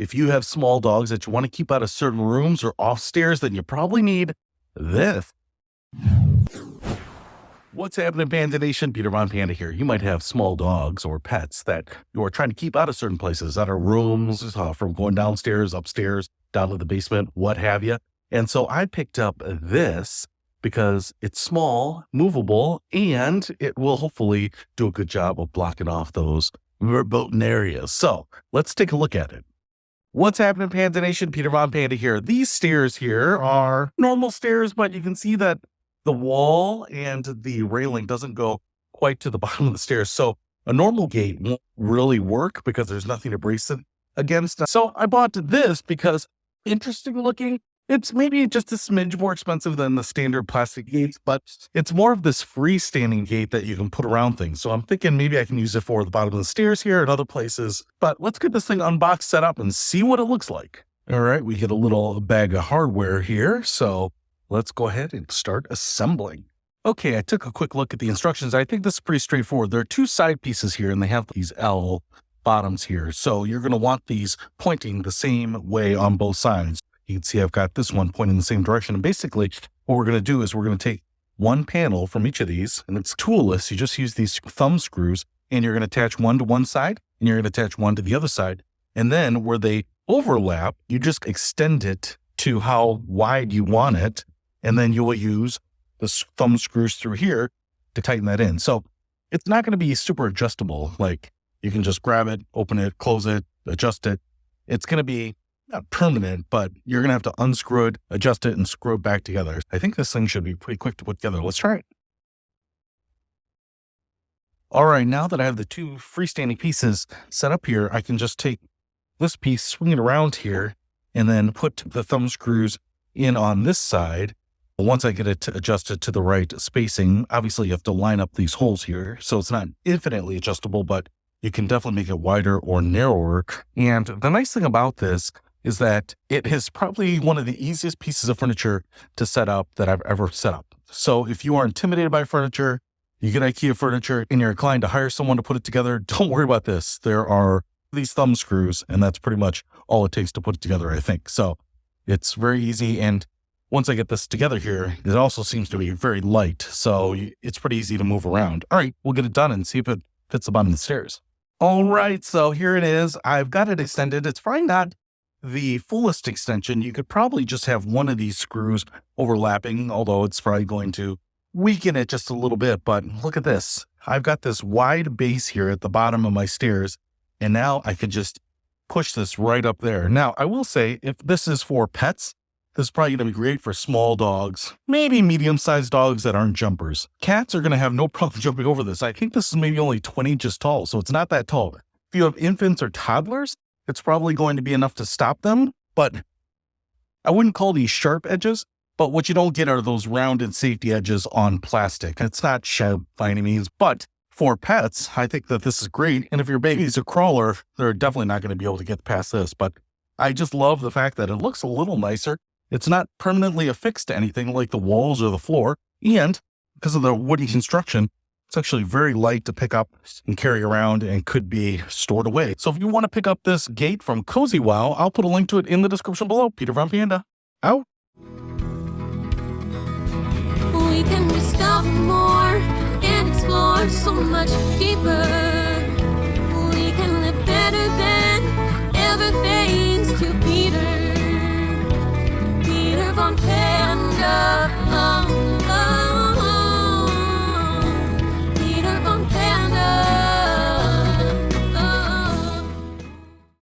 if you have small dogs that you want to keep out of certain rooms or off stairs, then you probably need this. What's happening, Panda Nation? Peter Von Panda here. You might have small dogs or pets that you are trying to keep out of certain places, out of rooms, from going downstairs, upstairs, down to the basement, what have you. And so I picked up this because it's small, movable, and it will hopefully do a good job of blocking off those verboten areas. So let's take a look at it. What's happening, Panda Nation? Peter Von Panda here. These stairs here are normal stairs, but you can see that the wall and the railing doesn't go quite to the bottom of the stairs. So a normal gate won't really work because there's nothing to brace it against. So I bought this because interesting looking. It's maybe just a smidge more expensive than the standard plastic gates, but it's more of this freestanding gate that you can put around things. So I'm thinking maybe I can use it for the bottom of the stairs here and other places. But let's get this thing unboxed, set up, and see what it looks like. All right, we get a little bag of hardware here. So let's go ahead and start assembling. Okay, I took a quick look at the instructions. I think this is pretty straightforward. There are two side pieces here, and they have these L bottoms here. So you're going to want these pointing the same way on both sides. You can see I've got this one pointing the same direction. And basically, what we're going to do is we're going to take one panel from each of these, and it's toolless. You just use these thumb screws, and you're going to attach one to one side, and you're going to attach one to the other side. And then where they overlap, you just extend it to how wide you want it. And then you will use the thumb screws through here to tighten that in. So it's not going to be super adjustable. Like you can just grab it, open it, close it, adjust it. It's going to be not permanent, but you're going to have to unscrew it, adjust it, and screw it back together. I think this thing should be pretty quick to put together. Let's try it. All right, now that I have the two freestanding pieces set up here, I can just take this piece, swing it around here, and then put the thumb screws in on this side. Once I get it adjusted to the right spacing, obviously you have to line up these holes here. So it's not infinitely adjustable, but you can definitely make it wider or narrower. And the nice thing about this is that it is probably one of the easiest pieces of furniture to set up that I've ever set up. So if you are intimidated by furniture, you get IKEA furniture and you're inclined to hire someone to put it together, don't worry about this. There are these thumb screws, and that's pretty much all it takes to put it together, I think. So it's very easy. And once I get this together here, it also seems to be very light. So it's pretty easy to move around. All right, we'll get it done and see if it fits the bottom of the stairs. All right, so here it is. I've got it extended. It's probably not the fullest extension. You could probably just have one of these screws overlapping, although it's probably going to weaken it just a little bit. But look at this. I've got this wide base here at the bottom of my stairs, and now I could just push this right up there. Now, I will say, if this is for pets, this is probably going to be great for small dogs, maybe medium-sized dogs that aren't jumpers. Cats are going to have no problem jumping over this. I think this is maybe only 20 inches tall, so it's not that tall. If you have infants or toddlers, it's probably going to be enough to stop them, but I wouldn't call these sharp edges, but what you don't get are those rounded safety edges on plastic. It's not sharp by any means, but for pets, I think that this is great. And if your baby's a crawler, they're definitely not going to be able to get past this, but I just love the fact that it looks a little nicer. It's not permanently affixed to anything like the walls or the floor. And because of the wooden construction, it's actually very light to pick up and carry around and could be stored away. So if you want to pick up this gate from COZIWOW, I'll put a link to it in the description below. Peter Von Panda, out. We can discover more and explore so much deeper.